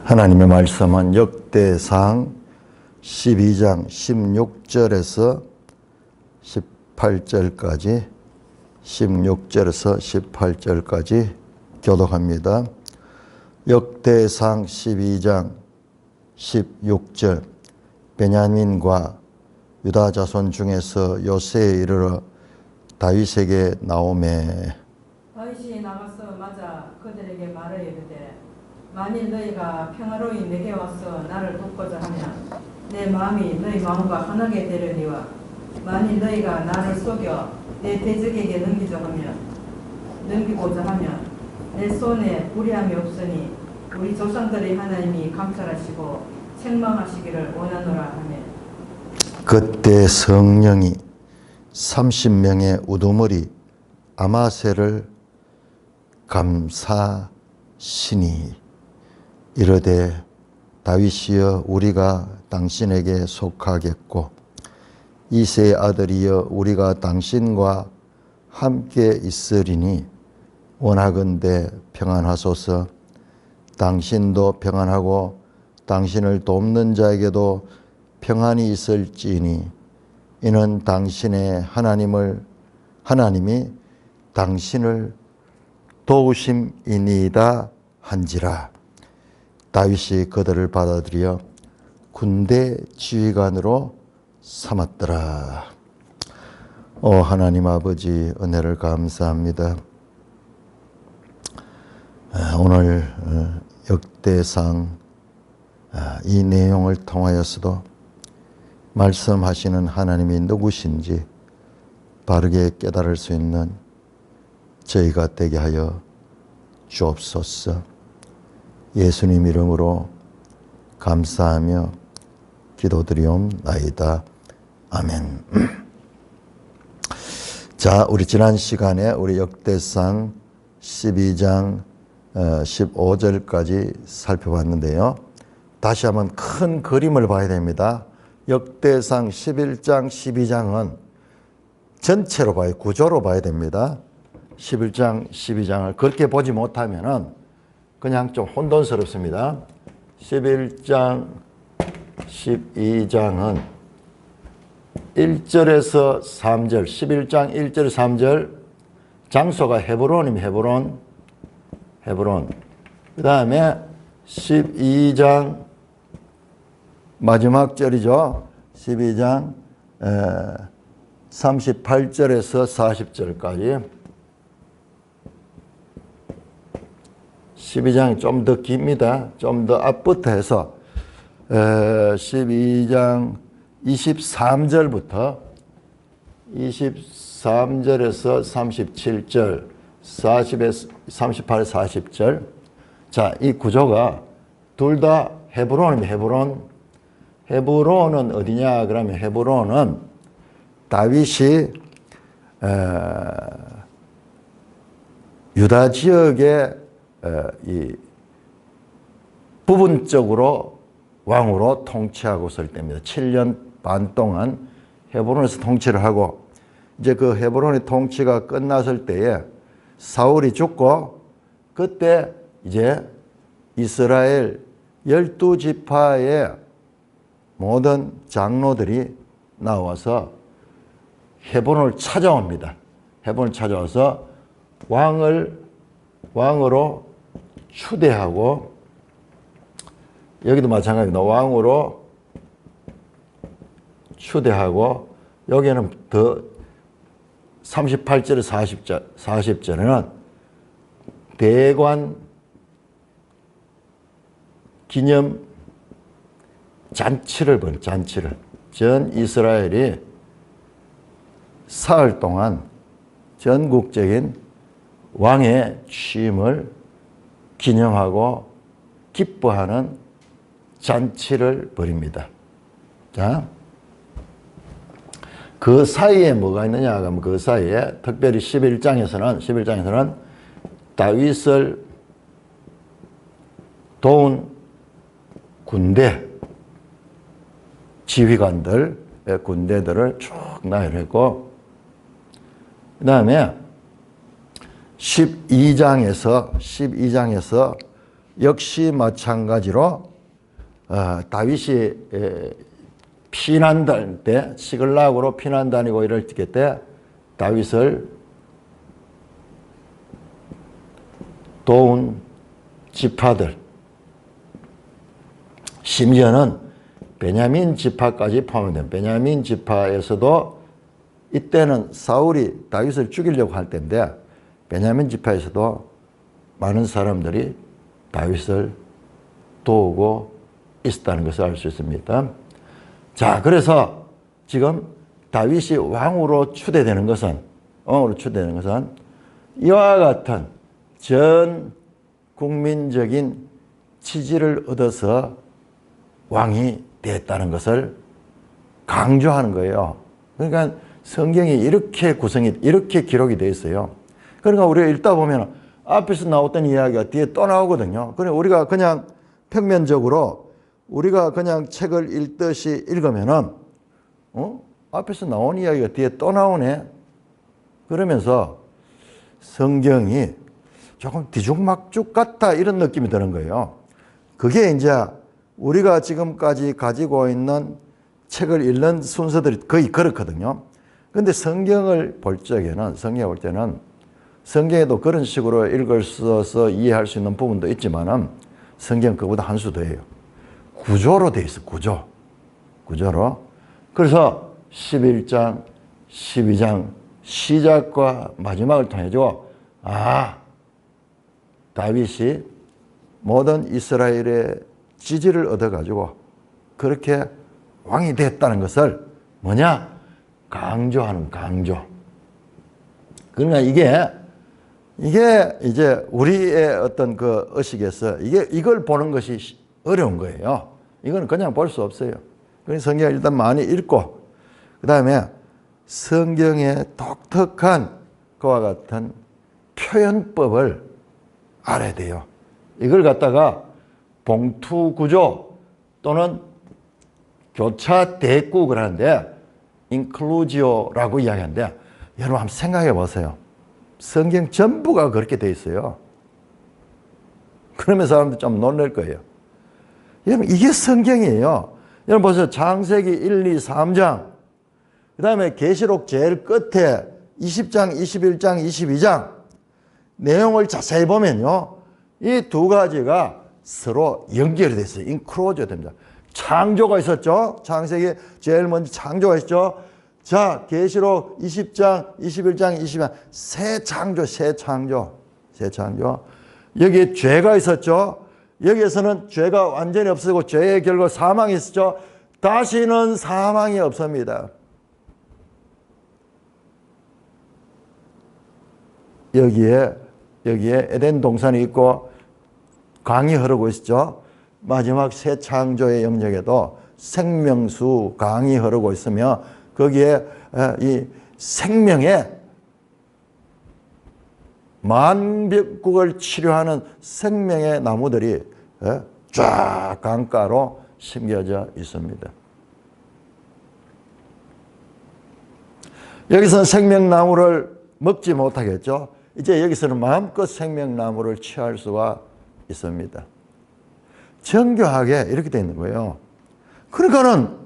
하나님의 말씀은 역대상 12장 16절에서 18절까지 교독합니다. 역대상 12장 16절 베냐민과 유다 자손 중에서 요새에 이르러 다윗에게 나오매 다윗이 나가서 맞아 그들에게 말하여 이르되 만일 너희가 평화로이 내게 와서 나를 돕고자 하면 내 마음이 너희 마음과 하나게 되려니와 만일 너희가 나를 속여 내 대적에게 넘기고자 하면 내 손에 불의함이 없으니 우리 조상들의 하나님이 감찰하시고 책망하시기를 원하노라 하며 그때 성령이 30명의 우두머리 아마새를 감사시니 이르되 다윗이여 우리가 당신에게 속하겠고 이새의 아들이여 우리가 당신과 함께 있으리니 원하건대 평안하소서. 당신도 평안하고 당신을 돕는 자에게도 평안이 있을지니 이는 당신의 하나님이 당신을 도우심이니이다 한지라. 다윗이 그들을 받아들여 군대 지휘관으로 삼았더라. 하나님 아버지 은혜를 감사합니다. 오늘 역대상 이 내용을 통하여서도 말씀하시는 하나님이 누구신지 바르게 깨달을 수 있는 저희가 되게 하여 주옵소서. 예수님 이름으로 감사하며 기도드리옵나이다. 아멘. 자, 우리 지난 시간에 우리 역대상 12장 15절까지 살펴봤는데요. 다시 한번 큰 그림을 봐야 됩니다. 역대상 11장, 12장은 전체로 봐야, 구조로 봐야 됩니다. 11장, 12장을 그렇게 보지 못하면은 그냥 좀 혼돈스럽습니다. 11장, 12장은 1절에서 3절, 11장 1절, 3절 장소가 헤브론입니다. 헤브론. 그 다음에 12장 마지막 절이죠. 12장 38절에서 40절까지 12장이 좀 더 깁니다. 좀 더 앞부터 해서 12장 23절부터 23절에서 37절 38, 40절. 자, 이 구조가 둘 다 헤브론입니다. 헤브론은 어디냐 그러면 헤브론은 다윗이 유다 지역의 이 부분적으로 왕으로 통치하고 있을 때입니다. 7년 반 동안 헤브론에서 통치를 하고 이제 그 헤브론의 통치가 끝났을 때에 사울이 죽고 그때 이제 이스라엘 12지파의 모든 장로들이 나와서 헤브론을 찾아옵니다. 헤브론을 찾아와서 왕으로 추대하고 여기도 마찬가지입니다. 왕으로 추대하고 여기는 더 38절에 40절에는 대관 기념 잔치를 전 이스라엘이 사흘 동안 전국적인 왕의 취임을 기념하고 기뻐하는 잔치를 벌입니다. 자, 그 사이에 뭐가 있느냐 하면 그 사이에 특별히 11장에서는 다윗을 도운 군대 지휘관들의 군대들을 쭉 나열했고 그 다음에 12장에서 역시 마찬가지로 다윗이 피난달 때 시글락으로 피난 다니고 이럴 때 다윗을 도운 지파들, 심지어는 베냐민 지파까지 포함된 베냐민 지파에서도 이때는 사울이 다윗을 죽이려고 할 때인데 베냐민 지파에서도 많은 사람들이 다윗을 도우고 있었다는 것을 알 수 있습니다. 자, 그래서 지금 다윗이 왕으로 추대되는 것은 이와 같은 전 국민적인 지지를 얻어서 왕이 됐다는 것을 강조하는 거예요. 그러니까 성경이 이렇게 기록이 되어 있어요. 그러니까 우리가 읽다 보면 앞에서 나왔던 이야기가 뒤에 또 나오거든요. 그러니까 우리가 그냥 평면적으로 우리가 그냥 책을 읽듯이 읽으면은 앞에서 나온 이야기가 뒤에 또 나오네. 그러면서 성경이 조금 뒤죽막죽 같다 이런 느낌이 드는 거예요. 그게 이제 우리가 지금까지 가지고 있는 책을 읽는 순서들이 거의 그렇거든요. 근데 성경을 볼 때는 성경에도 그런 식으로 읽어서 이해할 수 있는 부분도 있지만은 성경 그보다 한 수 더해요. 구조로 돼 있어, 구조로. 그래서 11장, 12장 시작과 마지막을 통해서 다윗이 모든 이스라엘의 지지를 얻어가지고 그렇게 왕이 됐다는 것을 강조하는 강조. 그러니까 이게 이제 우리의 어떤 그 의식에서 이걸 보는 것이 어려운 거예요. 이건 그냥 볼 수 없어요. 그래서 성경을 일단 많이 읽고, 그 다음에 성경의 독특한 그와 같은 표현법을 알아야 돼요. 이걸 갖다가 봉투 구조 또는 교차 대국을 하는데 인클루지오라고 이야기하는데 여러분 한번 생각해 보세요. 성경 전부가 그렇게 돼 있어요. 그러면 사람들 좀 놀랄 거예요. 여러분 이게 성경이에요. 여러분 보세요. 창세기 1, 2, 3장 그 다음에 계시록 제일 끝에 20장, 21장, 22장 내용을 자세히 보면요. 이 두 가지가 서로 연결이 됐어요. 인클로저 됩니다. 창조가 있었죠. 창세기 제일 먼저 창조가 있죠. 자, 계시록 20장, 21장, 22장 새 창조. 여기에 죄가 있었죠. 여기에서는 죄가 완전히 없어지고 죄의 결과 사망이 있었죠. 다시는 사망이 없습니다. 여기에 에덴 동산이 있고 강이 흐르고 있죠. 마지막 새 창조의 영역에도 생명수 강이 흐르고 있으며 거기에 이 생명의 만백국을 치료하는 생명의 나무들이 쫙 강가로 심겨져 있습니다. 여기서는 생명나무를 먹지 못하겠죠. 이제 여기서는 마음껏 생명나무를 취할 수가 있습니다. 정교하게 이렇게 되어 있는 거예요. 그러니까는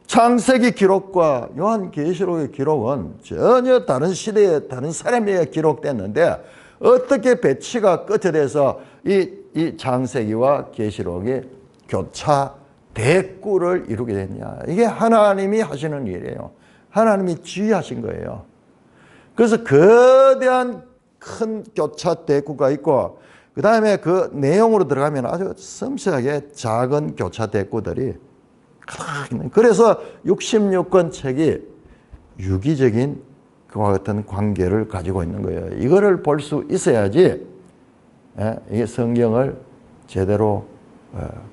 창세기 기록과 요한계시록의 기록은 전혀 다른 시대에 다른 사람에게 기록됐는데 어떻게 배치가 끝에 돼서 이 창세기와 계시록이 교차 대꾸를 이루게 됐냐. 이게 하나님이 하시는 일이에요. 하나님이 지휘하신 거예요. 그래서 거대한 큰 교차 대꾸가 있고 그 다음에 그 내용으로 들어가면 아주 섬세하게 작은 교차 대꾸들이 그래서 66권 책이 유기적인 그와 같은 관계를 가지고 있는 거예요. 이거를 볼 수 있어야지 이게 성경을 제대로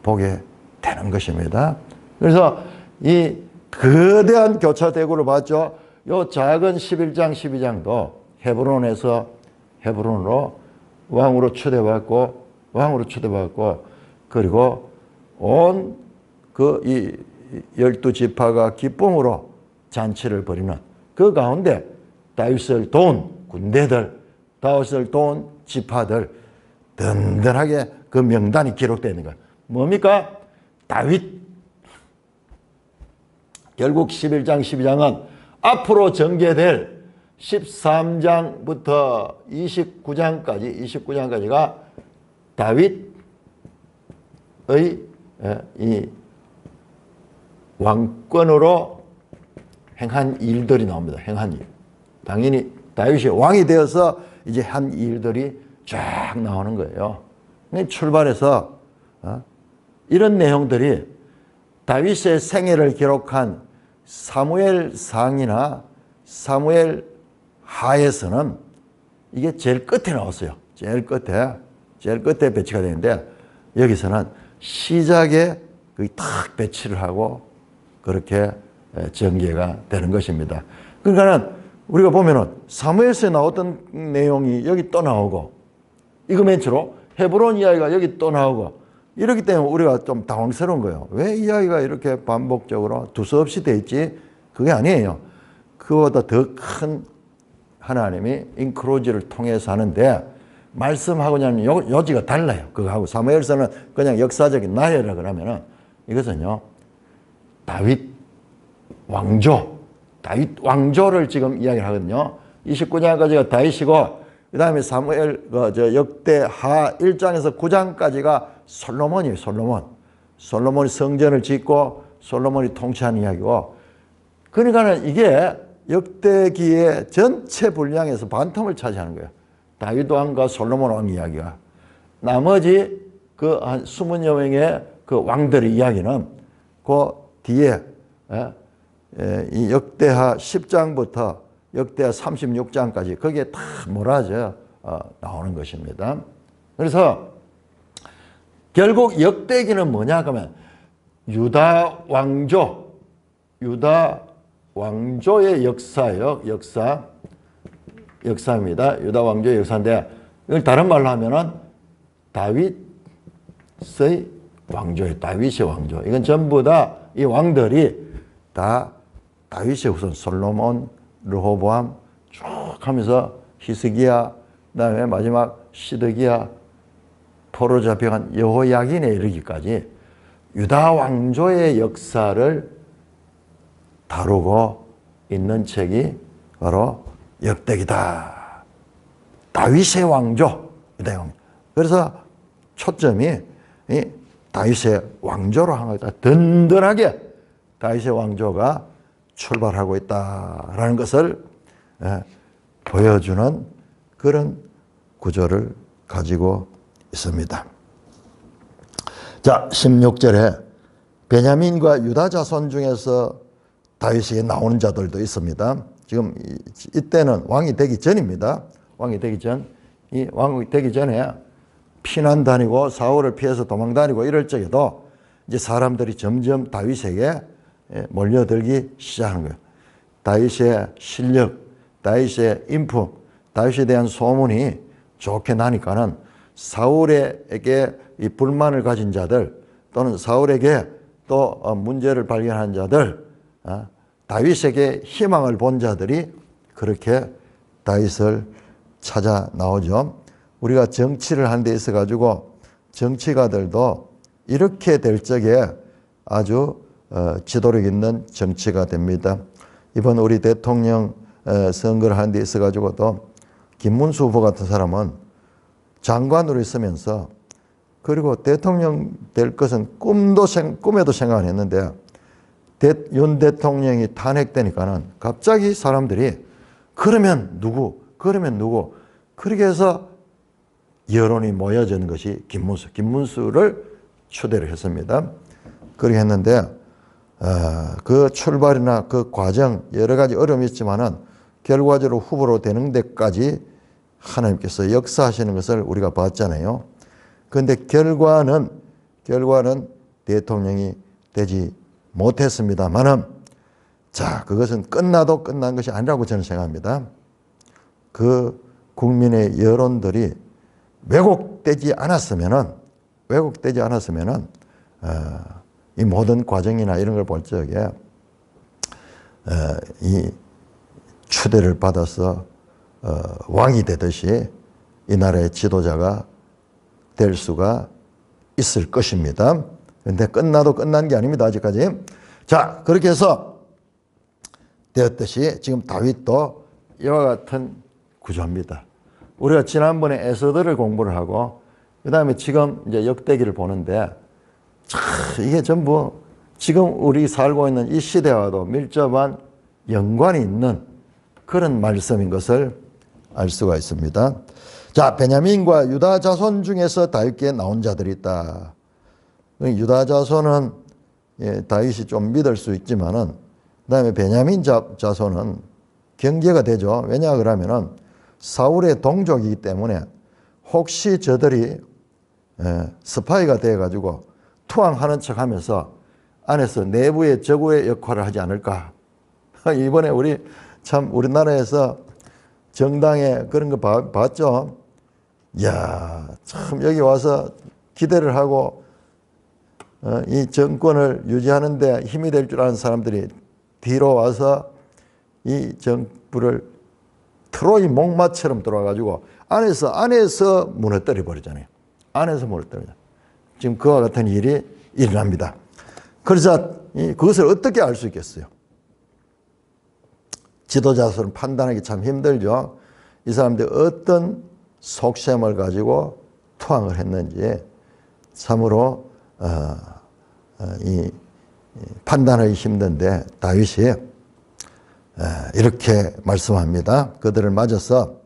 보게 되는 것입니다. 그래서 이 거대한 교차 대구를 봤죠. 요 작은 11장 12장도 헤브론으로 왕으로 초대받고 그리고 온 이 12지파가 기쁨으로 잔치를 벌이는 그 가운데 다윗을 도운 군대들, 다윗을 도운 지파들 든든하게 그 명단이 기록되어 있는 거예요. 뭡니까? 다윗. 결국 11장, 12장은 앞으로 전개될 13장부터 29장까지가 다윗의 이 왕권으로 행한 일들이 나옵니다. 행한 일. 당연히 다윗이 왕이 되어서 이제 한 일들이 쫙 나오는 거예요. 출발해서 이런 내용들이 다윗의 생애를 기록한 사무엘상이나 사무엘 하에서는 이게 제일 끝에 나왔어요. 제일 끝에 배치가 되는데 여기서는 시작에 거의 탁 배치를 하고 그렇게 전개가 되는 것입니다. 그러니까는 우리가 보면은 사무엘서에 나왔던 내용이 여기 또 나오고 이거 맨처로 헤브론 이야기가 여기 또 나오고 이렇기 때문에 우리가 좀 당황스러운 거예요. 왜 이야기가 이렇게 반복적으로 두서없이 돼 있지? 그게 아니에요. 그보다 더 큰 하나님이 인크로즈를 통해서 하는데 말씀하고는 요지가 달라요. 그거하고 사무엘서는 그냥 역사적인 나열이라 그러면은 이것은요 다윗 왕조를 지금 이야기를 하거든요. 29장까지가 다윗이고 그 다음에 사무엘 역대하 1장에서 9장까지가 솔로몬이에요. 솔로몬이 성전을 짓고 솔로몬이 통치한 이야기고 그러니까는 이게 역대기의 전체 분량에서 반통을 차지하는 거예요. 다윗 왕과 솔로몬 왕 이야기가. 나머지 그 한 20여 명의 그 왕들의 이야기는 그 뒤에 이 역대하 10장부터 역대하 36장까지 거기에 다 몰아져 나오는 것입니다. 그래서 결국 역대기는 뭐냐 그러면 유다 왕조의 역사예요. 역사입니다. 유다 왕조의 역사인데 이걸 다른 말로 하면은 다윗의 왕조. 이건 전부 다 이 왕들이 다 다윗의 후손 솔로몬, 르호보암 쭉 하면서 히스기야, 그다음에 마지막 시드기야, 포로 잡혀간 여호야긴에 이르기까지 유다 왕조의 역사를 다루고 있는 책이 바로 역대기다. 다윗의 왕조. 그래서 초점이 이 다윗의 왕조로 한 거다. 든든하게 다윗의 왕조가 출발하고 있다라는 것을 보여주는 그런 구조를 가지고 있습니다. 자, 16절에 베냐민과 유다 자손 중에서 다윗에게 나오는 자들도 있습니다. 지금 이때는 왕이 되기 전입니다. 왕이 되기 전에 피난 다니고 사울을 피해서 도망 다니고 이럴 적에도 이제 사람들이 점점 다윗에게 몰려들기 시작하는 거예요. 다윗의 실력, 다윗의 인품, 다윗에 대한 소문이 좋게 나니까는 사울에게 이 불만을 가진 자들 또는 사울에게 또 문제를 발견한 자들, 다윗에게 희망을 본 자들이 그렇게 다윗을 찾아 나오죠. 우리가 정치를 하는 데 있어 가지고 정치가들도 이렇게 될 적에 아주 지도력 있는 정치가 됩니다. 이번 우리 대통령 선거를 하는 데 있어 가지고도 김문수 후보 같은 사람은 장관으로 있으면서 그리고 대통령 될 것은 꿈에도 생각 안 했는데 윤 대통령이 탄핵되니까는 갑자기 사람들이 그러면 누구 그렇게 해서 여론이 모여지는 것이 김문수를 추대를 했습니다. 그렇게 했는데 그 출발이나 그 과정 여러 가지 어려움이 있지만은 결과적으로 후보로 되는 데까지 하나님께서 역사하시는 것을 우리가 봤잖아요. 그런데 결과는 대통령이 되지 못했습니다만은 자, 그것은 끝나도 끝난 것이 아니라고 저는 생각합니다. 그 국민의 여론들이 왜곡되지 않았으면은 이 모든 과정이나 이런 걸 볼 적에 이 추대를 받아서 왕이 되듯이 이 나라의 지도자가 될 수가 있을 것입니다. 그런데 끝나도 끝난 게 아닙니다. 아직까지. 자, 그렇게 해서 되었듯이 지금 다윗도 이와 같은 구조입니다. 우리가 지난번에 에스더를 공부를 하고 그 다음에 지금 이제 역대기를 보는데 참 이게 전부 지금 우리 살고 있는 이 시대와도 밀접한 연관이 있는 그런 말씀인 것을 알 수가 있습니다. 자, 베냐민과 유다 자손 중에서 다윗께 나온 자들이 있다. 유다 자손은 다윗이 좀 믿을 수 있지만은 그 다음에 베냐민 자손은 경계가 되죠. 왜냐 그러면은 사울의 동족이기 때문에 혹시 저들이 스파이가 되어가지고 투항하는 척 하면서 안에서 내부의 적우의 역할을 하지 않을까. 이번에 우리나라에서 정당에 그런 거 봤죠. 이야, 참 여기 와서 기대를 하고 이 정권을 유지하는데 힘이 될 줄 아는 사람들이 뒤로 와서 이 정부를 트로이 목마처럼 들어와가지고 안에서 무너뜨려 버리잖아요. 안에서 무너뜨려. 지금 그와 같은 일이 일어납니다. 그러자 그것을 어떻게 알 수 있겠어요? 지도자로서는 판단하기 참 힘들죠. 이 사람들이 어떤 속셈을 가지고 투항을 했는지 참으로 판단하기 힘든데 다윗이 이렇게 말씀합니다. 그들을 맞아서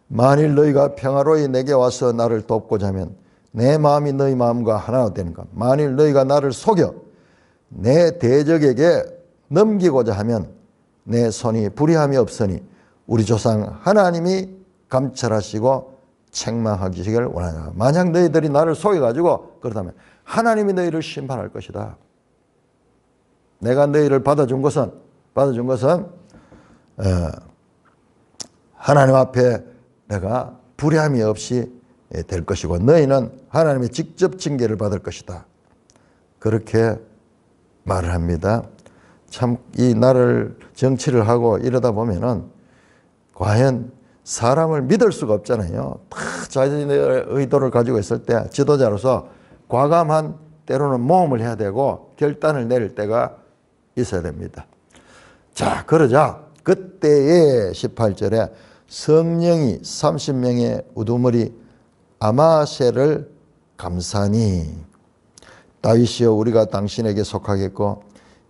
만일 너희가 평화로이 내게 와서 나를 돕고자 하면 내 마음이 너희 마음과 하나가 되는가. 만일 너희가 나를 속여 내 대적에게 넘기고자 하면 내 손이 불의함이 없으니 우리 조상 하나님이 감찰하시고 책망하시기를 원하노라. 만약 너희들이 나를 속여가지고 그렇다면 하나님이 너희를 심판할 것이다. 내가 너희를 받아준 것은 하나님 앞에 내가 불의함이 없이 될 것이고 너희는 하나님의 직접 징계를 받을 것이다. 그렇게 말을 합니다. 참 이 나라를 정치를 하고 이러다 보면은 과연 사람을 믿을 수가 없잖아요. 다 자신의 의도를 가지고 있을 때 지도자로서 과감한 때로는 모험을 해야 되고 결단을 내릴 때가 있어야 됩니다. 자, 그러자 그때의 18절에 성령이 30명의 우두머리 아마셀을 감사니 다윗이여 우리가 당신에게 속하겠고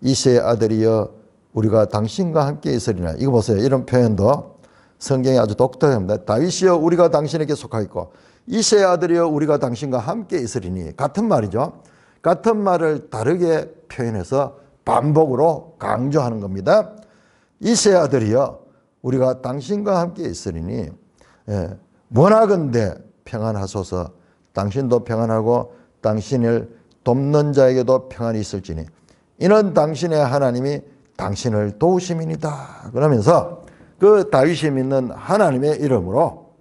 이새의 아들이여 우리가 당신과 함께 있으리라. 이거 보세요. 이런 표현도 성경이 아주 독특합니다. 다윗이여 우리가 당신에게 속하겠고 이새의 아들이여 우리가 당신과 함께 있으리니. 같은 말이죠. 같은 말을 다르게 표현해서 반복으로 강조하는 겁니다. 이새의 아들이여 우리가 당신과 함께 있으리니 원하건대 평안하소서. 당신도 평안하고 당신을 돕는 자에게도 평안이 있을지니 이는 당신의 하나님이 당신을 도우심이니이다. 그러면서 그 다윗이 믿는 하나님의 이름으로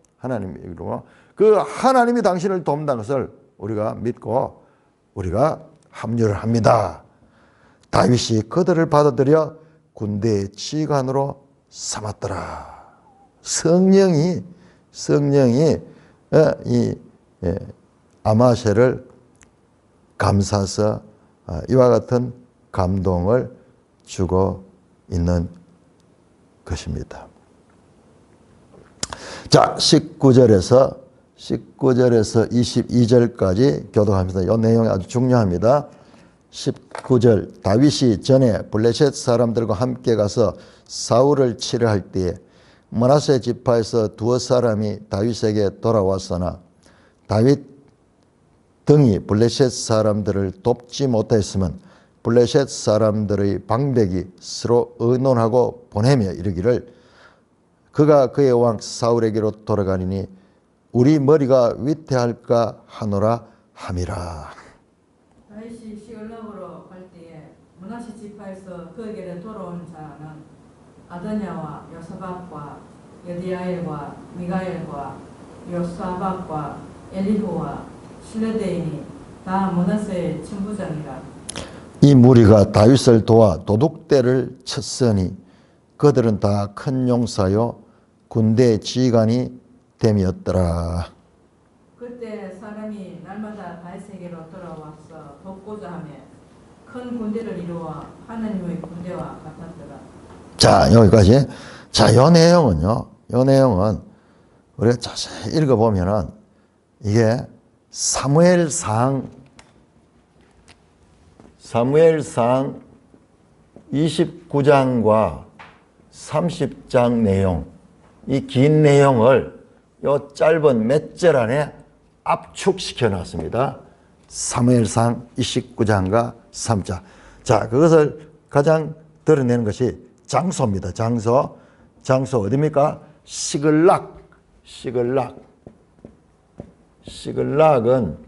그 하나님이 당신을 돕는다는 것을 우리가 믿고 우리가 합류를 합니다. 다윗이 그들을 받아들여 군대의 지휘관으로 삼았더라. 성령이 이 아마셀을 감사해서 이와 같은 감동을 주고 있는 것입니다. 자, 19절에서 22절까지 교독하면서 이 내용이 아주 중요합니다. 19절 다윗이 전에 블레셋 사람들과 함께 가서 사울을 치료할 때에 므낫세 지파에서 두어 사람이 다윗에게 돌아왔으나 다윗 등이 블레셋 사람들을 돕지 못했으면 블레셋 사람들의 방백이 서로 의논하고 보내며 이르기를 그가 그의 왕 사울에게로 돌아가니 우리 머리가 위태할까 하노라 함이라. 다윗이 시글락으로 갈 때에 므낫세 지파에서 그에게 돌아온 자는 아도냐와 요사박과 여디야엘과 미가엘과 요사박과 엘리후와 실레데인이 다 므낫세의 친부장이라. 이 무리가 다윗을 도와 도둑대를 쳤으니 그들은 다 큰 용사요 군대 지휘관이 됨이었더라. 그때 그때 사람이 날마다 다윗에게로 돌아와서 돕고자 하며 큰 군대를 이루어 하나님의 군대와 같았더라. 자, 여기까지. 자, 요 내용은요. 요 내용은 우리가 자세히 읽어보면은 이게 사무엘상 29장과 30장 내용, 이 긴 내용을 요 짧은 몇 절 안에 압축시켜 놨습니다. 사무엘상 29장과 3장. 자, 그것을 가장 드러내는 것이 장소입니다. 장소 어디입니까? 시글락은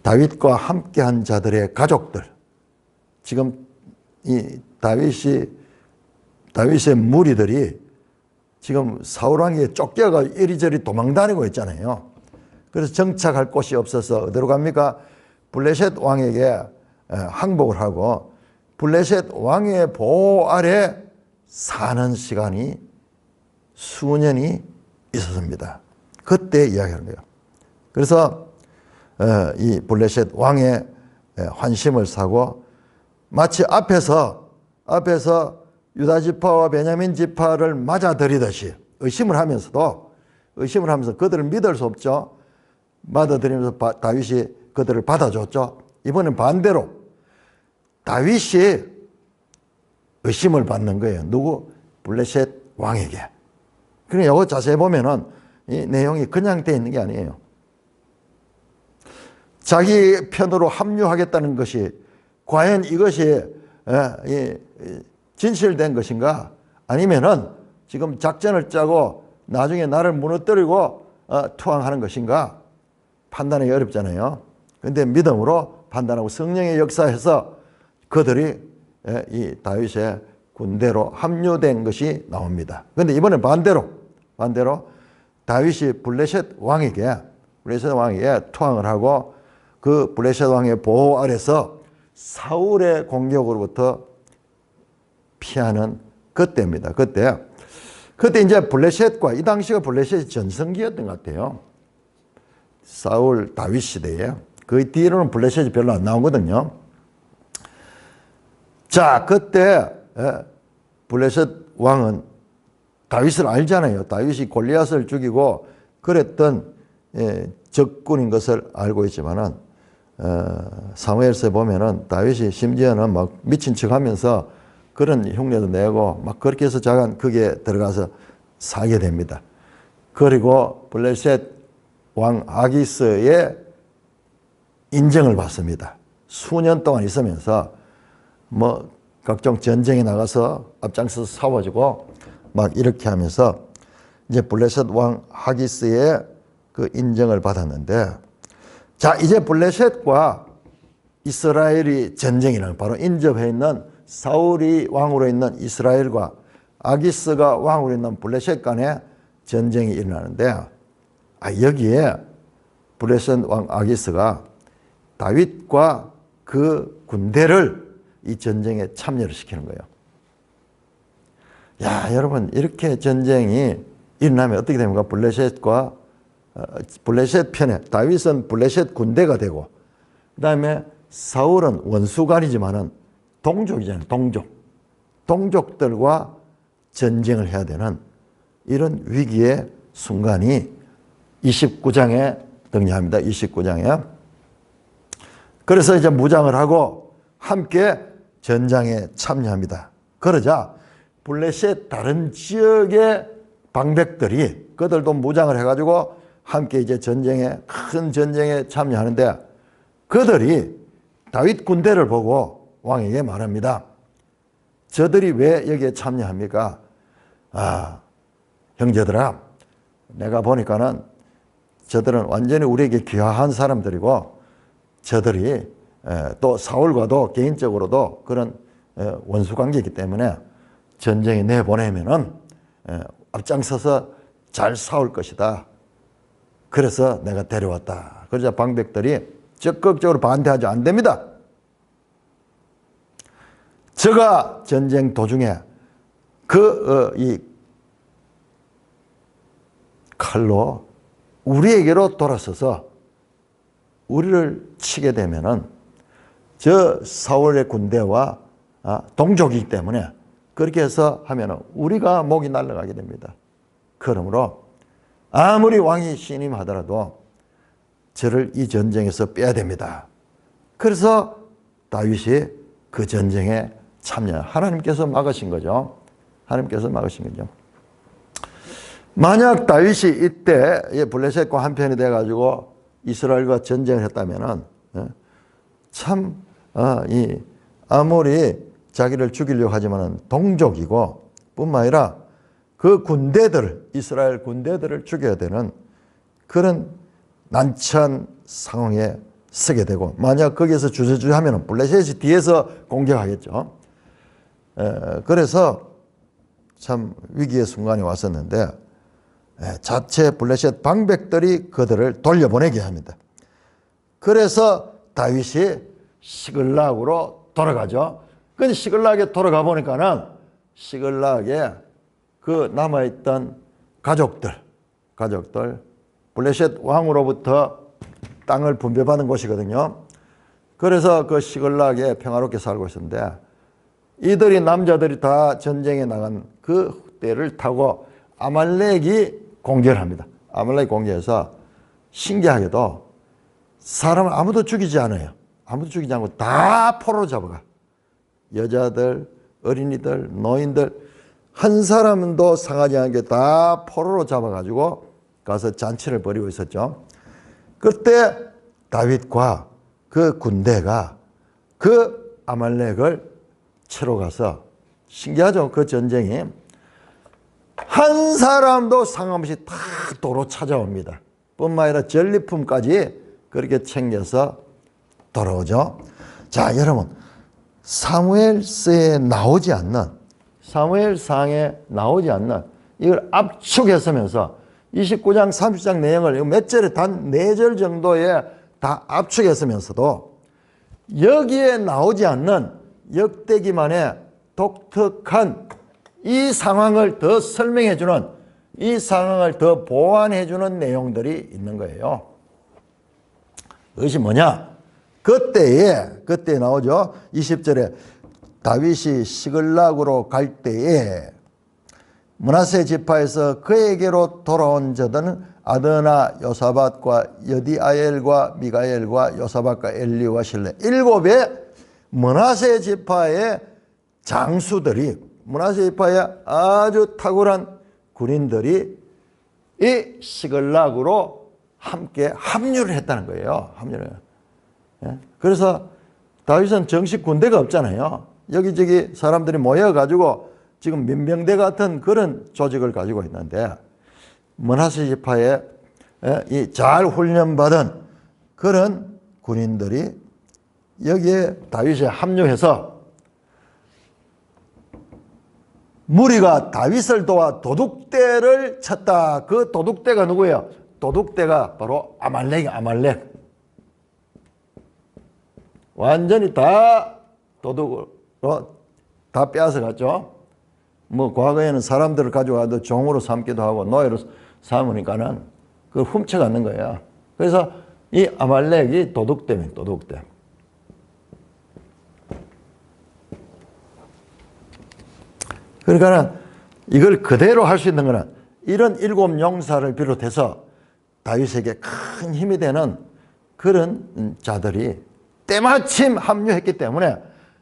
다윗과 함께한 자들의 가족들. 지금 이 다윗의 무리들이 지금 사울 왕에게 쫓겨가 이리저리 도망다니고 있잖아요. 그래서 정착할 곳이 없어서 어디로 갑니까? 블레셋 왕에게 항복을 하고 블레셋 왕의 보호 아래 사는 시간이 수년이 있었습니다. 그때 이야기하는 거예요. 그래서 이 블레셋 왕의 환심을 사고 마치 앞에서 유다 지파와 베냐민 지파를 맞아들이듯이 의심을 하면서 그들을 믿을 수 없죠. 받아들이면서 다윗이 그들을 받아줬죠. 이번엔 반대로 다윗이 의심을 받는 거예요. 누구? 블레셋 왕에게. 그러니까 이거 자세히 보면은 이 내용이 그냥 돼 있는 게 아니에요. 자기 편으로 합류하겠다는 것이 과연 이것이 진실된 것인가? 아니면은 지금 작전을 짜고 나중에 나를 무너뜨리고 투항하는 것인가? 판단하기 어렵잖아요. 그런데 믿음으로 판단하고 성령의 역사에서 그들이 이 다윗의 군대로 합류된 것이 나옵니다. 그런데 이번엔 반대로 다윗이 블레셋 왕에게 투항을 하고 그 블레셋 왕의 보호 아래서 사울의 공격으로부터 피하는 그때입니다. 그때 이제 블레셋과 이 당시가 블레셋이 전성기였던 것 같아요. 사울 다윗 시대에. 그 뒤로는 블레셋이 별로 안 나오거든요. 자, 그때 블레셋 왕은 다윗을 알잖아요. 다윗이 골리앗을 죽이고 그랬던 적군인 것을 알고 있지만은 사무엘서에 보면은 다윗이 심지어는 막 미친 척하면서 그런 흉내도 내고 막 그렇게 해서 자간 거기에 들어가서 살게 됩니다. 그리고 블레셋 왕 아기스의 인정을 받습니다. 수년 동안 있으면서 뭐 각종 전쟁에 나가서 앞장서서 싸워주고 막 이렇게 하면서 이제 블레셋 왕 하기스의 그 인정을 받았는데, 자, 이제 블레셋과 이스라엘이 전쟁이라는, 바로 인접해 있는 사울이 왕으로 있는 이스라엘과 아기스가 왕으로 있는 블레셋 간의 전쟁이 일어나는데, 여기에 블레셋 왕 아기스가 다윗과 그 군대를 이 전쟁에 참여를 시키는 거예요. 야, 여러분, 이렇게 전쟁이 일어나면 어떻게 됩니까? 블레셋 편에, 다윗은 블레셋 군대가 되고, 그 다음에 사울은 원수간이지만은 동족이잖아요. 동족들과 전쟁을 해야 되는 이런 위기의 순간이 29장에 등장합니다. 29장에. 그래서 이제 무장을 하고 함께 전장에 참여합니다. 그러자 블레셋 다른 지역의 방백들이 그들도 무장을 해가지고 함께 이제 큰 전쟁에 참여하는데, 그들이 다윗 군대를 보고 왕에게 말합니다. 저들이 왜 여기에 참여합니까? 형제들아, 내가 보니까는 저들은 완전히 우리에게 귀화한 사람들이고, 저들이 또 사울과도 개인적으로도 그런 원수관계이기 때문에 전쟁에 내보내면은 앞장서서 잘 싸울 것이다. 그래서 내가 데려왔다. 그러자 방백들이 적극적으로 반대하지 안 됩니다. 저가 전쟁 도중에 그 칼로 우리에게로 돌아서서 우리를 치게 되면은 저 사울의 군대와 동족이기 때문에 그렇게 해서 하면은 우리가 목이 날아가게 됩니다. 그러므로 아무리 왕이 신임하더라도 저를 이 전쟁에서 빼야 됩니다. 그래서 다윗이 그 전쟁에 참여, 하나님께서 막으신 거죠. 하나님께서 막으신 거죠. 만약 다윗이 이때 블레셋과 한편이 돼가지고 이스라엘과 전쟁을 했다면은 참 아무리 자기를 죽이려고 하지만은 동족이고 뿐만 아니라 그 군대들, 이스라엘 군대들을 죽여야 되는 그런 난처한 상황에 서게 되고, 만약 거기에서 주저주저하면 블레셋이 뒤에서 공격하겠죠. 그래서 참 위기의 순간이 왔었는데 자체 블레셋 방백들이 그들을 돌려보내게 합니다. 그래서 다윗이 시글락으로 돌아가죠. 근데 시글락에 돌아가 보니까는 시글락에 그 남아있던 가족들 블레셋 왕으로부터 땅을 분배받은 곳이거든요. 그래서 그 시글락에 평화롭게 살고 있었는데 이들이 남자들이 다 전쟁에 나간 그 때를 타고 아말렉이 공격을 합니다. 아말렉이 공격해서 신기하게도 사람을 아무도 죽이지 않아요. 아무도 죽이지 않고 다 포로로 잡아가. 여자들, 어린이들, 노인들 한 사람도 상하지 않게 다 포로로 잡아가지고 가서 잔치를 벌이고 있었죠. 그때 다윗과 그 군대가 그 아말렉을 치러 가서, 신기하죠. 그 전쟁이 한 사람도 상함없이 다 도로 찾아옵니다. 뿐만 아니라 전리품까지 그렇게 챙겨서 돌아오죠. 자, 여러분, 사무엘상에 나오지 않는 이걸 압축했으면서 29장 30장 내용을 몇 절에 단 4절 정도에 다 압축했으면서도 여기에 나오지 않는 역대기만의 독특한 이 상황을 더 설명해 주는, 이 상황을 더 보완해 주는 내용들이 있는 거예요. 그것이 뭐냐? 그때에 나오죠. 20절에 다윗이 시글락으로 갈 때에 므낫세 지파에서 그에게로 돌아온 자들은 아드나 요사밧과 여디아엘과 미가엘과 요사밧과 엘리와 실레 7의 므낫세 지파의 장수들이, 므낫세 지파의 아주 탁월한 군인들이 이 시글락으로 함께 합류를 했다는 거예요. 합류를. 그래서 다윗은 정식 군대가 없잖아요. 여기저기 사람들이 모여가지고 지금 민병대 같은 그런 조직을 가지고 있는데 므낫세 지파의 이 잘 훈련받은 그런 군인들이 여기에 다윗에 합류해서 무리가 다윗을 도와 도둑대를 쳤다. 그 도둑대가 누구예요? 도둑대가 바로 아말렉. 완전히 다 도둑으로 다 빼앗아갔죠. 뭐 과거에는 사람들을 가져가도 종으로 삼기도 하고 노예로 삼으니까는 그걸 훔쳐가는 거예요. 그래서 이 아말렉이 도둑대입니다. 도둑대. 그러니까는 이걸 그대로 할 수 있는 거는 이런 7 용사를 비롯해서 다윗에게 큰 힘이 되는 그런 자들이 때마침 합류했기 때문에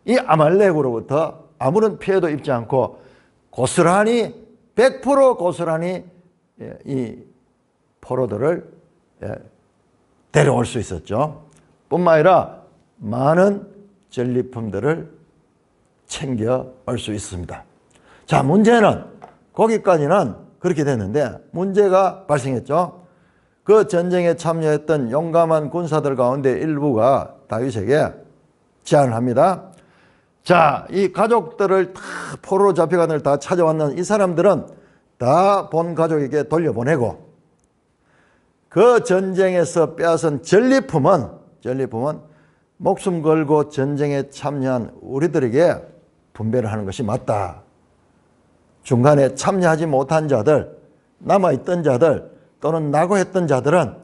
이 아말렉으로부터 아무런 피해도 입지 않고 고스란히 100% 고스란히 이 포로들을 데려올 수 있었죠. 뿐만 아니라 많은 전리품들을 챙겨올 수 있습니다. 자, 문제는 거기까지는 그렇게 됐는데 문제가 발생했죠. 그 전쟁에 참여했던 용감한 군사들 가운데 일부가 다윗에게 제안을 합니다. 자, 이 가족들을 다 포로로 잡혀간 걸 다 찾아왔는 이 사람들은 다 본 가족에게 돌려보내고 그 전쟁에서 빼앗은 전리품은 목숨 걸고 전쟁에 참여한 우리들에게 분배를 하는 것이 맞다. 중간에 참여하지 못한 자들, 남아있던 자들 또는 낙오했던 자들은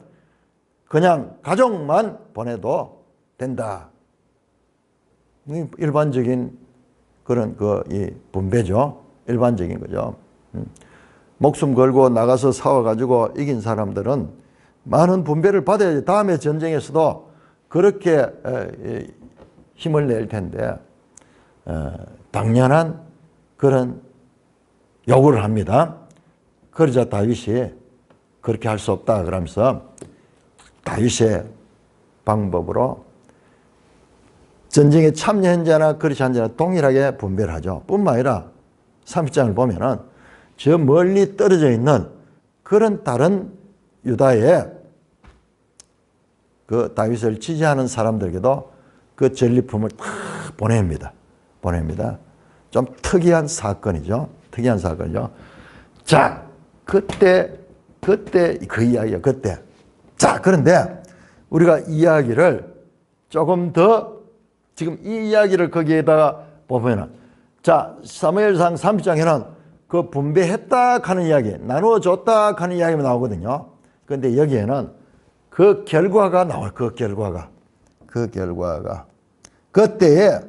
그냥 가족만 보내도 된다. 일반적인 그런 이 분배죠. 일반적인 거죠. 목숨 걸고 나가서 싸워가지고 이긴 사람들은 많은 분배를 받아야지 다음에 전쟁에서도 그렇게 힘을 낼 텐데 당연한 그런 요구를 합니다. 그러자 다윗이 그렇게 할 수 없다 그러면서 다윗의 방법으로 전쟁에 참여한 자나 그렇지 않은 자나 동일하게 분배를 하죠. 뿐만 아니라 30장을 보면은 저 멀리 떨어져 있는 그런 다른 유다의 그 다윗을 지지하는 사람들에게도 그 전리품을 다 보냅니다. 좀 특이한 사건이죠. 자, 그때 그 이야기야, 그때. 자, 그런데 우리가 이야기를 조금 더 지금 이 이야기를 거기에다가 보면은 자, 사무엘상 30장에는 그 분배했다 하는 이야기, 나누어줬다 하는 이야기가 나오거든요. 그런데 여기에는 그 결과가 나와요. 그 결과가. 그때에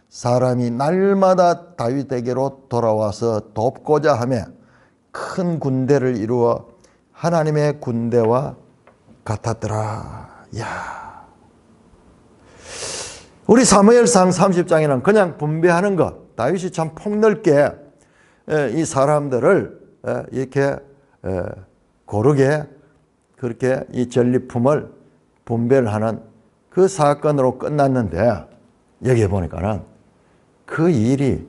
사람이 날마다 다윗에게로 돌아와서 돕고자 하며 큰 군대를 이루어 하나님의 군대와 같았더라. 야, 우리 사무엘상 30장에는 그냥 분배하는 것, 다윗이 참 폭넓게 이 사람들을 이렇게 고르게 그렇게 이 전리품을 분배를 하는 그 사건으로 끝났는데 여기에 보니까는 그 일이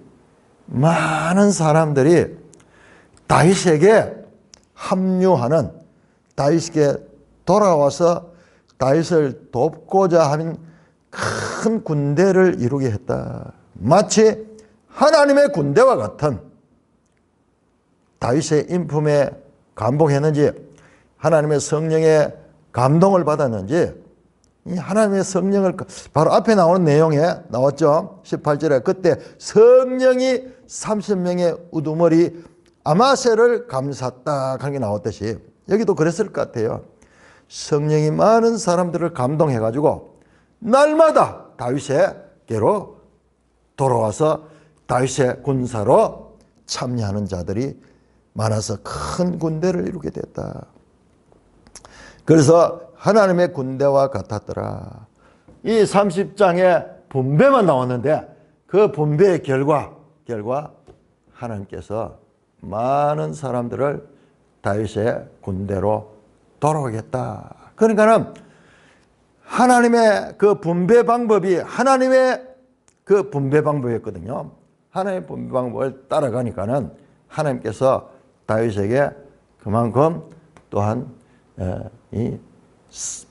많은 사람들이 다윗에게 합류하는, 다윗에게 돌아와서 다윗을 돕고자 하는 큰 군대를 이루게 했다. 마치 하나님의 군대와 같은, 다윗의 인품에 감복했는지 하나님의 성령의 감동을 받았는지, 이 하나님의 성령을 바로 앞에 나오는 내용에 나왔죠. 18절에 그때 성령이 30명의 우두머리 아마새를 감쌌다 하는 게 나왔듯이 여기도 그랬을 것 같아요. 성령이 많은 사람들을 감동해가지고 날마다 다윗에게로 돌아와서 다윗의 군사로 참여하는 자들이 많아서 큰 군대를 이루게 됐다. 그래서 하나님의 군대와 같았더라. 이 30장의 분배만 나왔는데 그 분배의 결과 하나님께서 많은 사람들을 다윗의 군대로 돌아오겠다. 그러니까는 하나님의 그 분배 방법이 하나님의 그 분배 방법이었거든요. 하나님의 분배 방법을 따라가니까는 하나님께서 다윗에게 그만큼 또한 이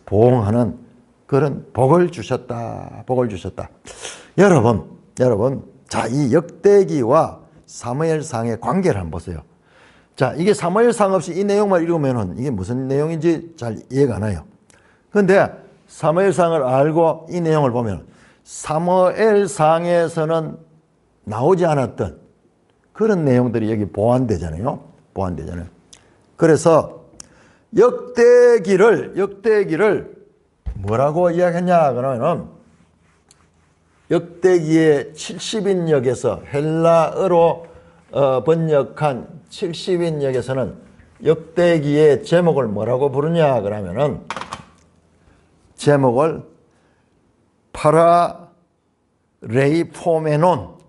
보응하는 그런 복을 주셨다. 여러분, 자, 이 역대기와 사무엘상의 관계를 한번 보세요. 자, 이게 사무엘상 없이 이 내용만 읽으면은 이게 무슨 내용인지 잘 이해가 안 와요. 그런데 사무엘상을 알고 이 내용을 보면 사무엘상에서는 나오지 않았던 그런 내용들이 여기 보완되잖아요. 그래서 역대기를 뭐라고 이야기했냐 그러면은 역대기의 70인역에서 헬라어로 번역한 70인역에서는 역대기의 제목을 뭐라고 부르냐 그러면은 제목을 파라레이포메논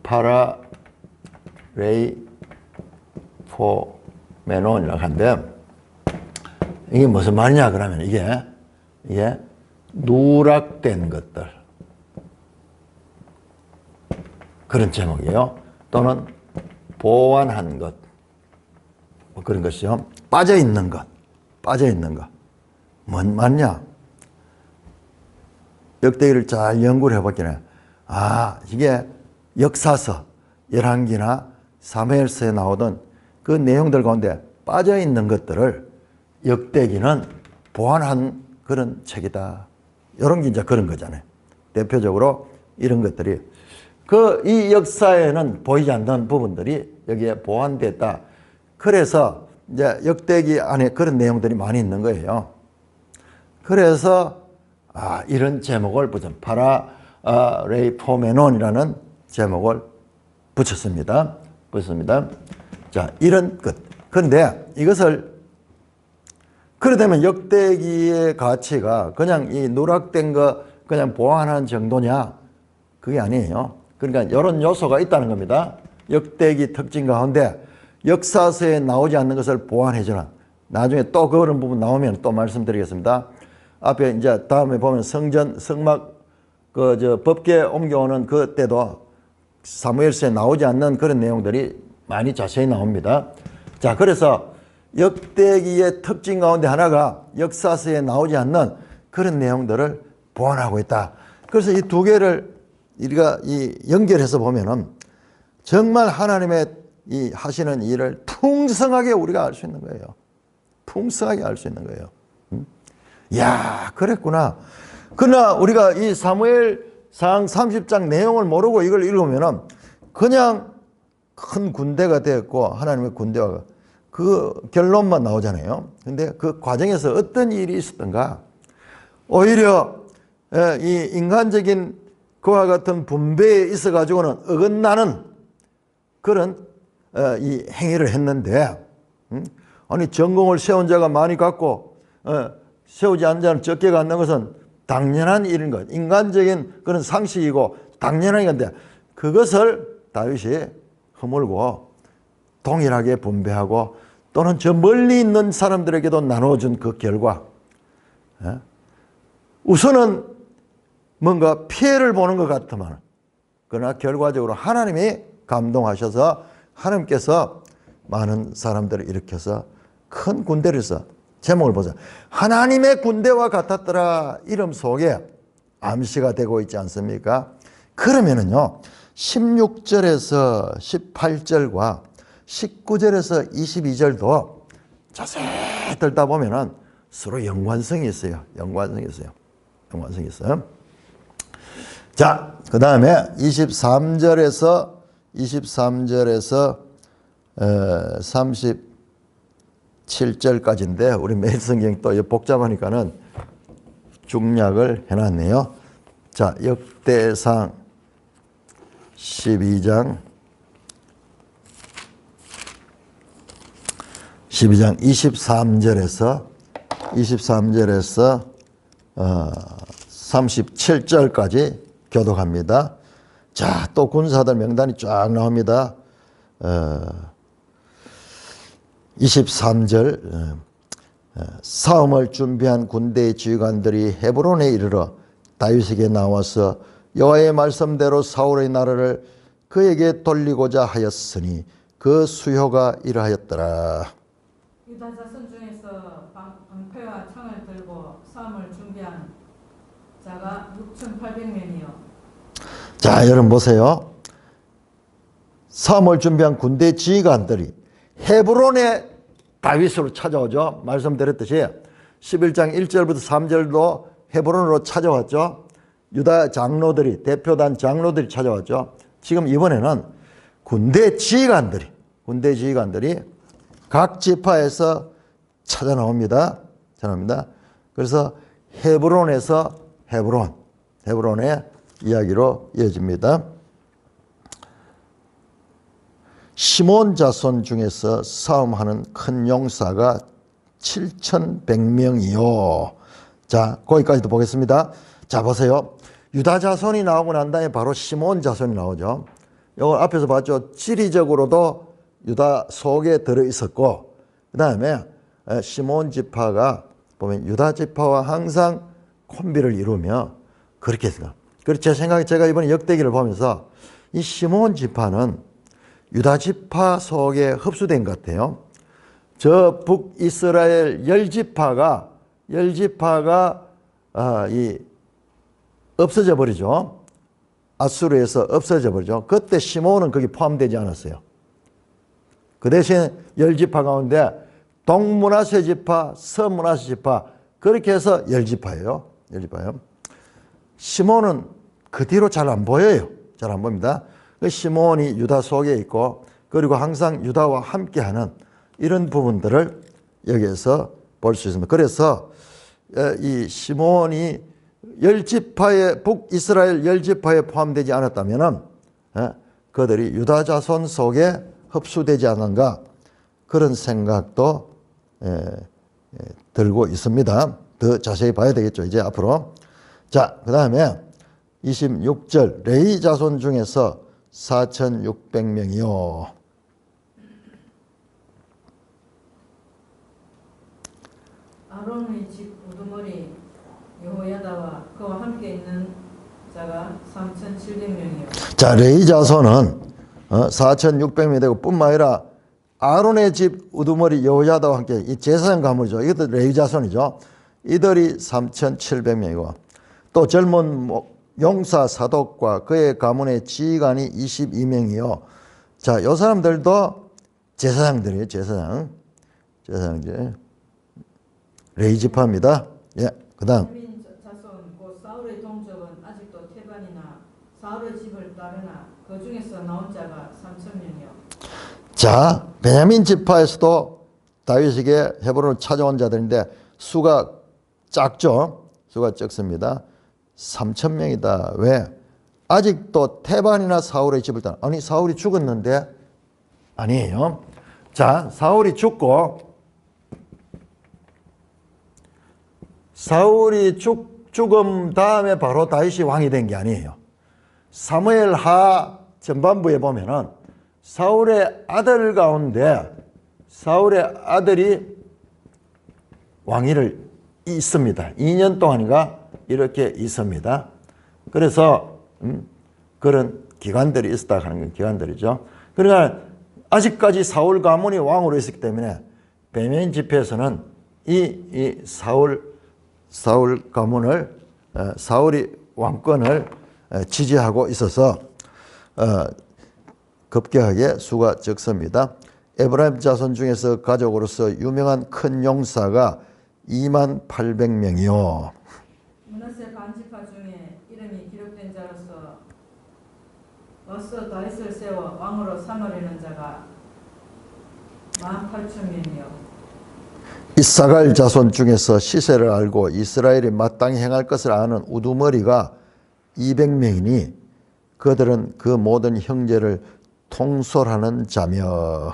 파라레이포메논이라고 하는데 이게 무슨 말이냐 그러면 이게 누락된 것들 그런 제목이에요. 또는 보완한 것 뭐 그런 것이죠. 빠져있는 것 뭔 말이냐. 역대기를 잘 연구를 해봤기는 이게 역사서 열왕기나 사무엘서에 나오던 그 내용들 가운데 빠져 있는 것들을 역대기는 보완한 그런 책이다. 이런 게 이제 그런 거잖아요. 대표적으로 이런 것들이 이 역사에는 보이지 않는 부분들이 여기에 보완됐다. 그래서 이제 역대기 안에 그런 내용들이 많이 있는 거예요. 그래서 이런 제목을 파라레이포메논이라는 제목을 붙였습니다. 자, 이런 것. 그런데 이것을 그러다면 역대기의 가치가 그냥 이 누락된 거 그냥 보완하는 정도냐? 그게 아니에요. 그러니까 이런 요소가 있다는 겁니다. 역대기 특징 가운데 역사서에 나오지 않는 것을 보완해주는. 나중에 또 그런 부분 나오면 또 말씀드리겠습니다. 앞에 이제 다음에 보면 성막 법궤 옮겨오는 그때도 사무엘서에 나오지 않는 그런 내용들이 많이 자세히 나옵니다. 자, 그래서 역대기의 특징 가운데 하나가 역사서에 나오지 않는 그런 내용들을 보완하고 있다. 그래서 이 두 개를 우리가 연결해서 보면은 정말 하나님의 이 하시는 일을 풍성하게 우리가 알 수 있는 거예요. 풍성하게 알 수 있는 거예요. 야, 그랬구나. 그러나 우리가 이 사무엘상 30장 내용을 모르고 이걸 읽으면은 그냥 큰 군대가 되었고 하나님의 군대와 그 결론만 나오잖아요. 근데 그 과정에서 어떤 일이 있었던가? 오히려 이 인간적인 그와 같은 분배에 있어 가지고는 어긋나는 그런 이 행위를 했는데, 아니 전공을 세운 자가 많이 갖고 세우지 않은 자는 적게 갖는 것은 당연한 일인 것, 인간적인 그런 상식이고 당연한 건데, 그것을 다윗이 허물고 동일하게 분배하고 또는 저 멀리 있는 사람들에게도 나눠준 그 결과, 우선은 뭔가 피해를 보는 것 같지만, 그러나 결과적으로 하나님이 감동하셔서 하나님께서 많은 사람들을 일으켜서 큰 군대를 써. 제목을 보자. 하나님의 군대와 같았더라. 이름 속에 암시가 되고 있지 않습니까? 그러면은요, 16절에서 18절과 19절에서 22절도 자세히 들다 보면은 서로 연관성이 있어요. 연관성이 있어요. 자, 그 다음에 23절에서 37절까지인데 우리 매일 성경 또 복잡하니까는 중략을 해놨네요. 자, 역대상 12장 23절에서 37절까지 교독합니다. 자, 또 군사들 명단이 쫙 나옵니다. 23절 싸움을 준비한 군대의 지휘관들이 헤브론에 이르러 다윗에게 나와서 여호와의 말씀대로 사울의 나라를 그에게 돌리고자 하였으니 그 수효가 이러하였더라. 유다 자손 중에서 방패와 창을 들고 싸움을 준비한 자가 6,800명이요. 자, 여러분 보세요. 싸움을 준비한 군대 지휘관들이 헤브론에 다윗으로 찾아오죠. 말씀드렸듯이 11장 1절부터 3절도 헤브론으로 찾아왔죠. 유다 장로들이, 대표단 장로들이 찾아왔죠. 지금 이번에는 군대 지휘관들이 각 지파에서 찾아 나옵니다. 그래서 헤브론에서 헤브론의 이야기로 이어집니다. 시몬 자손 중에서 싸움하는 큰 용사가 7,100명이요. 자, 거기까지도 보겠습니다. 자, 보세요. 유다 자손이 나오고 난 다음에 바로 시몬 자손이 나오죠. 이걸 앞에서 봤죠. 지리적으로도 유다 속에 들어 있었고, 그 다음에 시몬 지파가 보면 유다 지파와 항상 콤비를 이루며 그렇게 했어요. 그래서 제 생각에 제가 이번에 역대기를 보면서 이 시몬 지파는 유다 지파 속에 흡수된 것 같아요. 저 북이스라엘 열 지파가 없어져 버리죠. 아수르에서 없어져 버리죠. 그때 시몬은 거기 포함되지 않았어요. 그 대신 10지파 가운데 동므낫세 지파, 서므낫세 지파 그렇게 해서 10지파예요. 10지파예요. 시몬은 그 뒤로 잘 안 보여요. 잘 안 보입니다. 그 시몬이 유다 속에 있고 그리고 항상 유다와 함께하는 이런 부분들을 여기에서 볼 수 있습니다. 그래서 이 시몬이 10지파에 북이스라엘 10지파에 포함되지 않았다면 그들이 유다 자손 속에 흡수되지 않은가 그런 생각도 들고 있습니다. 더 자세히 봐야 되겠죠. 이제 앞으로. 자, 그 다음에 26절 레위 자손 중에서 4,600명이요. 아론의 집 우두머리 여호야다와 그와 함께 있는 자가 3,700명이요. 자, 레위 자손은 4,600명이 되고 뿐만 아니라 아론의 집 우두머리 여호야다와 함께 이 제사장 가문이죠. 이것도 레위 자손이죠. 이들이 3,700명이고 또 젊은 용사 사독과 그의 가문의 지휘관이 22명이요. 자, 이 사람들도 제사장들이에요. 제사장들. 레위 지파입니다. 예, 그다음. 베냐민 자손 곧 사울의 동족은 아직도 테반이나 사울의 집을 따르나 그 중에서 나온 자가 3,000명이요. 자, 베냐민 지파에서도 다윗에게 헤브론을 찾아온 자들인데 수가 작죠. 수가 적습니다. 3,000명이다. 왜? 아직도 테반이나 사울의 집을 따라. 아니, 사울이 죽었는데 아니에요. 자, 사울이 죽고 사울이 죽음 다음에 바로 다윗이 왕이 된 게 아니에요. 사무엘 하 전반부에 보면은 사울의 아들 가운데 사울의 아들이 왕위를 있습니다. 2년 동안인가 이렇게 있습니다. 그래서 그런 기간들이 있었다 하는 건 기간들이죠. 그러니까 아직까지 사울 가문이 왕으로 있었기 때문에 베냐민 집회에서는 이 사울 가문을 사울이 왕권을 지지하고 있어서 급격하게 수가 적습니다. 에브라임 자손 중에서 가족으로서 유명한 큰 용사가 28,000명이요. 므낫세 반지파 중에 이름이 기록된 자로서 어서 다윗을 세워 왕으로 삼으려는 자가 18,000명이요. 이사갈 자손 중에서 시세를 알고 이스라엘이 마땅히 행할 것을 아는 우두머리가 200명이니 그들은 그 모든 형제를 통솔하는 자며.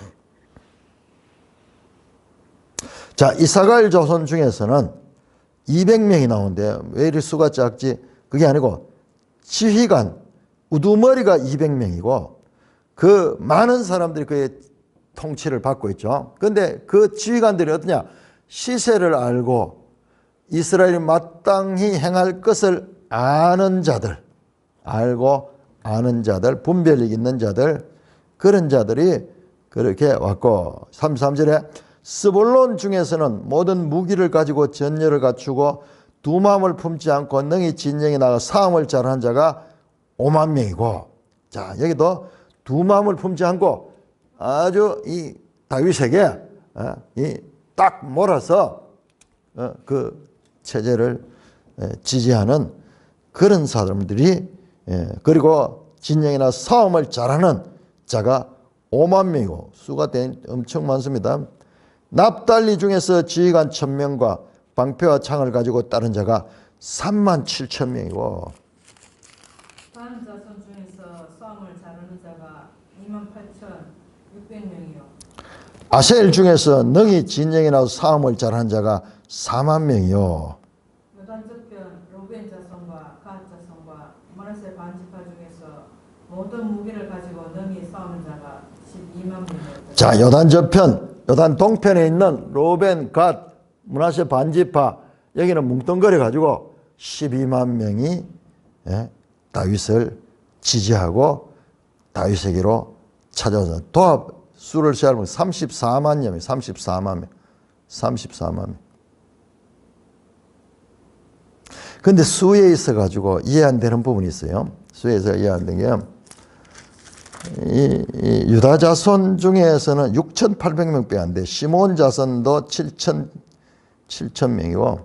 자, 이사갈 자손 중에서는 200명이 나오는데 왜 이리 수가 작지? 그게 아니고 지휘관 우두머리가 200명이고 그 많은 사람들이 그의 통치를 받고 있죠. 그런데 그 지휘관들이 어떠냐? 시세를 알고 이스라엘이 마땅히 행할 것을 아는 자들, 알고 아는 자들, 분별력 있는 자들, 그런 자들이 그렇게 왔고 33절에 스불론 중에서는 모든 무기를 가지고 전열을 갖추고 두 마음을 품지 않고 능히 진영에 나가 싸움을 잘하는 자가 50,000명이고 자, 여기도 두 마음을 품지 않고 아주 이 다윗에게 딱 몰아서 그 체제를 지지하는 그런 사람들이 그리고 진영이나 싸움을 잘하는 자가 50,000명이고 수가 엄청 많습니다. 납달리 중에서 지휘관 1,000명과 방패와 창을 가지고 따른 자가 37,000명이고 단 자손 중에서 싸움을 잘하는 자가 28,600명이요. 아셀 중에서 능히 진영에 나서 싸움을 잘하는 자가 40,000명이요. 요단 저편 로벤 자손과 갓 자손과 므낫세 반지파 중에서 모든 무기를 가지고 능히 싸우는 자가 120,000명이요. 자, 요단 저편, 요단 동편에 있는 로벤, 갓, 므낫세 반지파 여기는 뭉뚱거려 가지고 120,000명이 다윗을 지지하고 다윗에게로 찾아와서 도합 수를 세하면 34만 명이 34만 명. 34만 명. 근데 수에 있어 가지고 이해 안 되는 부분이 있어요. 수에서 이해 안 되는 게 이 유다 자손 중에서는 6,800명밖에 안 돼. 시몬 자손도 7,000명이고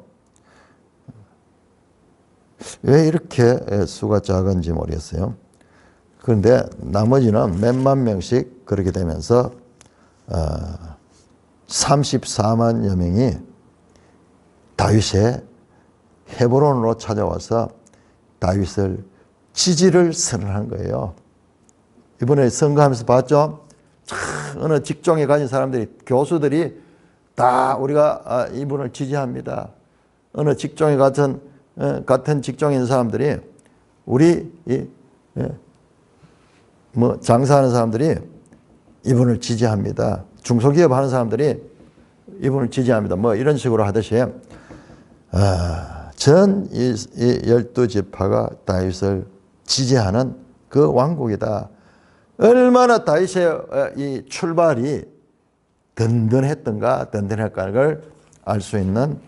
왜 이렇게 수가 작은지 모르겠어요. 그런데 나머지는 몇만 명씩 그렇게 되면서 34만여 명이 다윗의 헤브론으로 찾아와서 다윗을 지지를 선언한 거예요. 이번에 선거하면서 봤죠? 어느 직종에 가진 사람들이, 교수들이 다 우리가 이분을 지지합니다. 어느 직종에 같은 직종에 있는 사람들이 우리 뭐 장사하는 사람들이 이분을 지지합니다. 중소기업 하는 사람들이 이분을 지지합니다. 뭐 이런 식으로 하듯이 전 이 12지파가 다윗을 지지하는 그 왕국이다. 얼마나 다윗의 이 출발이 든든했던가를 알 수 있는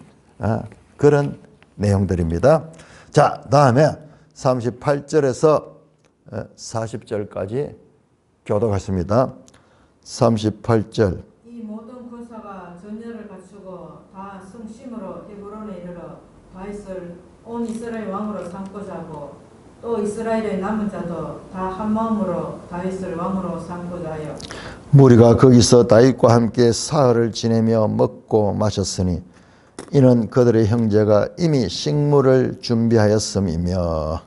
그런 내용들입니다. 자, 다음에 38절에서 40절까지 교독하겠습니다. 38절. 이 모든 군사가 전열을 갖추고 다 성심으로 헤브론에 이르러 다윗을 온 이스라엘 왕으로 삼고자 하고 또 이스라엘의 남은 자도 다 한마음으로 다윗을 왕으로 삼고자 하여 무리가 거기서 다윗과 함께 사흘을 지내며 먹고 마셨으니 이는 그들의 형제가 이미 식물을 준비하였음이며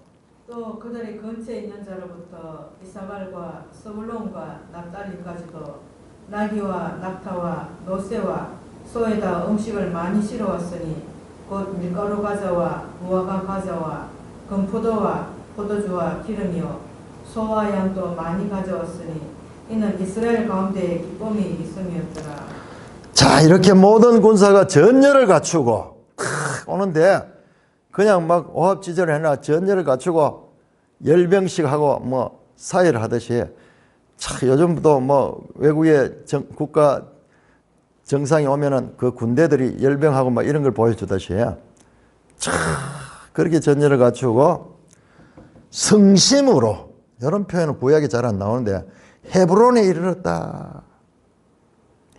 또 그들의 근처에 있는 자로부터 이사갈과 스불론과 납달리까지도 나귀와 낙타와 노새와 소에다 음식을 많이 실어왔으니 곧 밀가루 과자와 무화과 과자와 금포도와 포도주와 기름이요 소와 양도 많이 가져왔으니 이는 이스라엘 가운데 기쁨이 있음이었더라. 자, 이렇게 모든 군사가 전열을 갖추고 오는데 그냥 막 오합지졸을 해놔. 전열을 갖추고 열병식 하고 뭐 사회를 하듯이 참 요즘도 뭐 외국의 국가 정상이 오면은 그 군대들이 열병하고 막 이런 걸 보여주듯이 참 그렇게 전열을 갖추고 성심으로, 이런 표현은 구약에 잘 안 나오는데 헤브론에 이르렀다.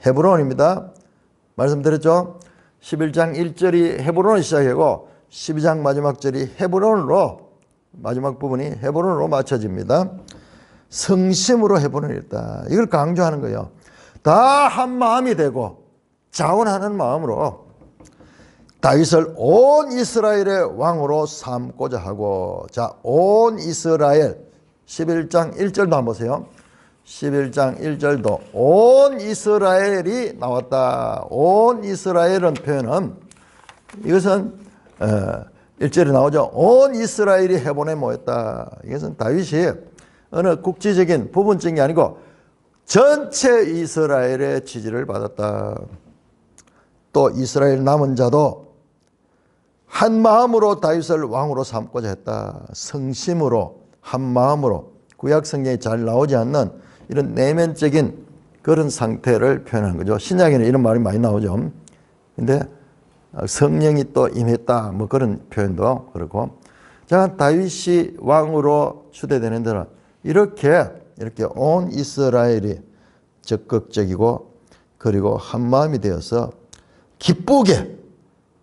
헤브론입니다. 말씀드렸죠? 11장 1절이 헤브론을 시작하고 12장 마지막 절이 헤브론으로, 마지막 부분이 헤브론으로 맞춰집니다. 성심으로 헤브론에 이르렀다. 이걸 강조하는 거예요. 다 한 마음이 되고 자원하는 마음으로 다윗을 온 이스라엘의 왕으로 삼고자 하고, 자, 온 이스라엘 11장 1절도 한번 보세요. 11장 1절도 온 이스라엘이 나왔다. 온 이스라엘은 표현은 이것은 1절에 나오죠. 온 이스라엘이 헤브론에 모였다. 이것은 다윗이 어느 국지적인 부분적인 게 아니고 전체 이스라엘의 지지를 받았다. 또 이스라엘 남은 자도 한 마음으로 다윗을 왕으로 삼고자 했다. 성심으로, 한 마음으로. 구약 성경에 잘 나오지 않는 이런 내면적인 그런 상태를 표현하는 거죠. 신약에는 이런 말이 많이 나오죠. 근데 성령이 또 임했다, 뭐 그런 표현도 그렇고. 자, 다윗이 왕으로 추대되는 데는 이렇게 온 이스라엘이 적극적이고 그리고 한 마음이 되어서 기쁘게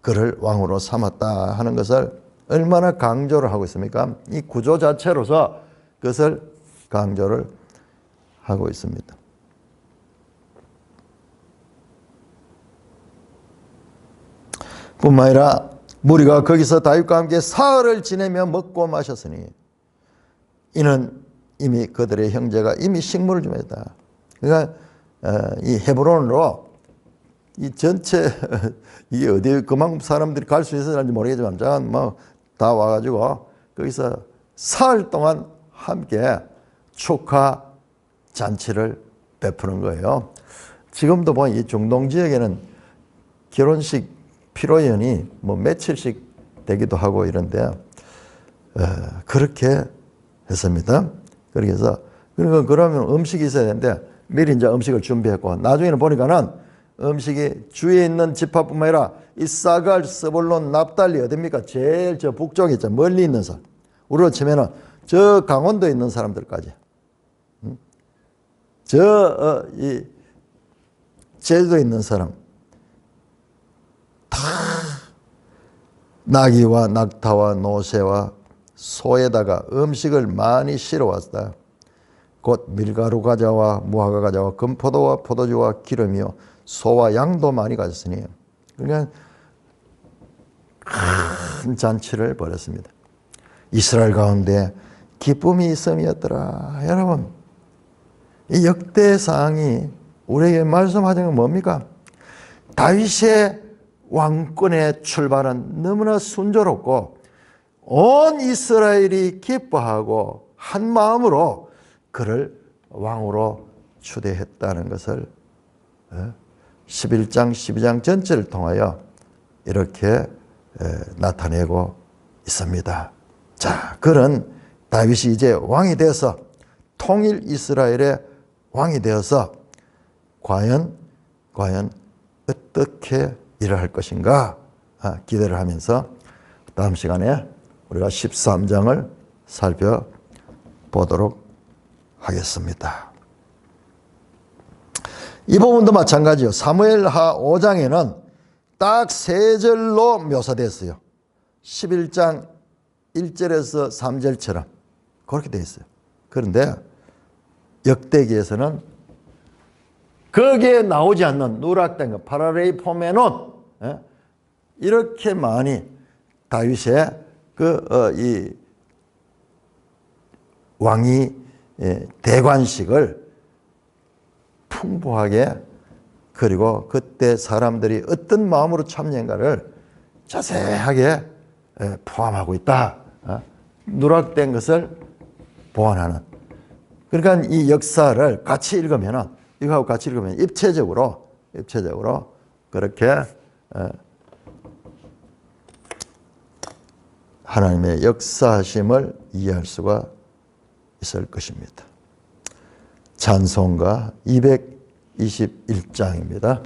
그를 왕으로 삼았다 하는 것을 얼마나 강조를 하고 있습니까? 이 구조 자체로서 그것을 강조를 하고 있습니다. 뿐만 아니라 무리가 거기서 다윗과 함께 사흘을 지내며 먹고 마셨으니 이는 이미 그들의 형제가 이미 식물을 준비했다. 그러니까 이 헤브론으로 이 전체 이게 어디 그만큼 사람들이 갈 수 있었는지 모르겠지만 뭐 다 와가지고 거기서 사흘 동안 함께 축하 잔치를 베푸는 거예요. 지금도 보면 이 중동 지역에는 결혼식 피로연이 뭐 며칠씩 되기도 하고 이런데 그렇게 했습니다. 그래서 그러면 음식이 있어야 되는데 미리 이제 음식을 준비했고 나중에는 보니까는 음식이 주위에 있는 지파뿐만 아니라 이사갈, 스불론, 납달리 어딥니까? 제일 저 북쪽에 있죠. 멀리 있는 사람. 우리로 치면은 저 강원도에 있는 사람들까지. 이 제주도에 있는 사람 다 나귀와 낙타와 노새와 소에다가 음식을 많이 실어왔다. 곧 밀가루 과자와 무화과 과자와 금포도와 포도주와 기름이요 소와 양도 많이 가졌으니 그러니까 큰 잔치를 벌였습니다. 이스라엘 가운데 기쁨이 있음이었더라. 여러분, 이 역대사항이 우리에게 말씀하는 건 뭡니까? 다윗의 왕권의 출발은 너무나 순조롭고 온 이스라엘이 기뻐하고 한 마음으로 그를 왕으로 추대했다는 것을 11장, 12장 전체를 통하여 이렇게 나타내고 있습니다. 자, 그런 다윗이 이제 왕이 되어서 통일 이스라엘의 왕이 되어서 과연 어떻게 일을 할 것인가 기대를 하면서 다음 시간에 우리가 13장을 살펴보도록 하겠습니다. 이 부분도 마찬가지요. 사무엘하 5장에는 딱 3절로 묘사됐어요. 11장 1절에서 3절처럼 그렇게 되어 있어요. 그런데 역대기에서는 거기에 나오지 않는 누락된 것, 파라레이 포메논 이렇게 많이 다윗의 이 왕이 대관식을 풍부하게 그리고 그때 사람들이 어떤 마음으로 참여한가를 자세하게 포함하고 있다. 누락된 것을 보완하는. 그러니까 이 역사를 같이 읽으면 이거하고 같이 읽으면 입체적으로 그렇게 하나님의 역사하심을 이해할 수가 있을 것입니다. 찬송가 221장입니다.